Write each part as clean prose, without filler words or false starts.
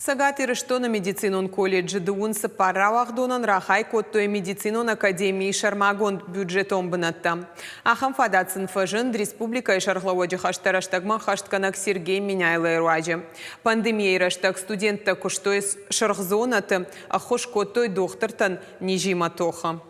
Сагатыры что на медицинон колледжи дуунсы парравах донан рахай коттой медицинон академии шармагон бюджетом бынатта. Ахам фадатсын фажын республика и шархлаводжи хаштараштагман хаштканак Сергей Миняйлай руаджи. Пандемия раштаг студентта куштой шархзонаты, а хош коттой дохтартан нижима тоха.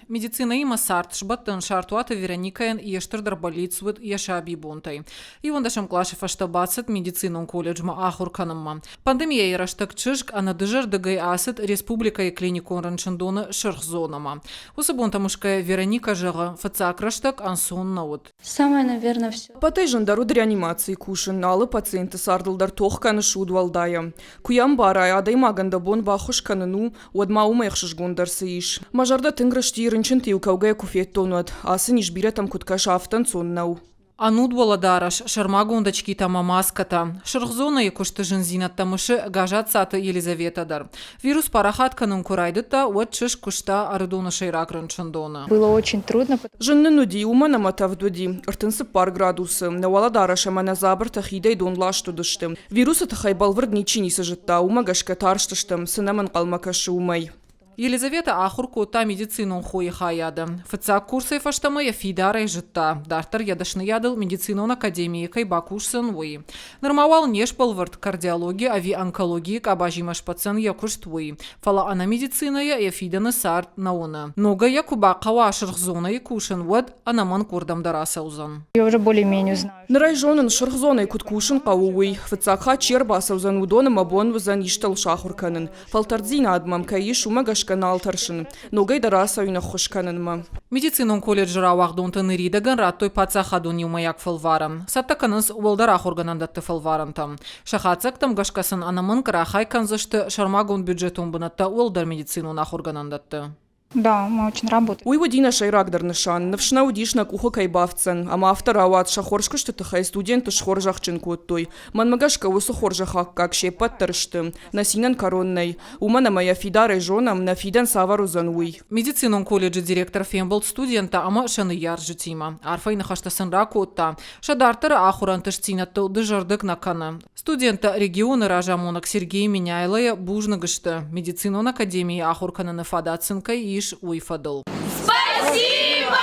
Медицина има сарт шбаттан шартуата Вероникаен и ештырдар болицует яшаби бунтай. И он дашам клаши фаштабацет медицинон колледжма ахурканамма. Пандемия ираштак чышк, а на дыжар дагай асет республика и клиникон ранчандона шархзонама. Усабунта мушкая Вероника жага фацак раштак ансон наут. Самое, наверное, все. Патай жандару реанимации кушен, налы пациенты сардылдар тохканы шудвалдая. Куям барай, адай маганда бон бахушканыну, удма умайхшиш гондарсы иш. Мажарда тынграштир Рынчын каугая куфеттонуат, асын ишбиретам куткаш афтан соннау. Ануд дараш шармагундачки тама маската. Шархзона и кушты жинзинат тамышы гажат саты Елизаветадар. Вирус парахатканын курайдыта, уат чыш кушта арыдона шайрак рынчындона. Было очень трудно. Жынны нуди, умана матавдуди, артынсы пар градусы. Навала дараша мана забыр тахидай донлаш тудышты. Вирусы тахай балвырд ничини сажытта, умагашка тарштыштым, сынамын қалмакашы умай. Елизавета ахурку та медицину хуи хаяда. Фацак курсы фаштама я фидара и житта. Дартар ядашны ядыл медицинон академии кайба курсын уи. Нормавал неш полвард кардиологии, ави онкологии кабажимаш пацан я кушт уи. Фала ана медицина я фиданы сарт науна. Нога я куба кава шархзона и кушен вад анаман курдам дараса узан. Я уже более-менее знаю. Нарайжонын шархзона и куткушен каууи. Фацакха чербаса узан удоным абон вазан иштал шахурканын. Фалтардзина адмам каиш умагаш канал таршын. Ногай дараса уйна хошканынма. Медицинон колледж равахдон тыныридаган раттой пацахадун юмаяк фалварам. Саттаканыз уолдарах органандатты фалварантам. Шахацак там гашкасын анамын карахай канзышты шармагун бюджетун бынатта уолдар медицинунах органандатты. Да, мы очень работаем. Уй водина шайрагдар нышан, навшна удишна куха кайбавцан, ама авторават шахоршка что тахай студенты шхоржахчин коттой. Манмагашка усу хоржахак как шепат таршты, насинан коронной. Умана моя фидара жонам на фидан саварузан уй. Медицинон колледжи директор фемболт студента ама шаны яржитима. Арфай нахаштасын ракотта. Шадартара ахурантыштинатты дыжардык накана. Студента региона ражамонок Сергей Миняйлая бужнагышты. Медицинон академии ахурканы нафадацинка и уйфадл. Спасибо!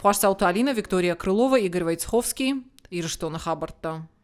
Хуаш Сауталина, Виктория Крылова, Игорь Войцховский. Ирштона Хабарта.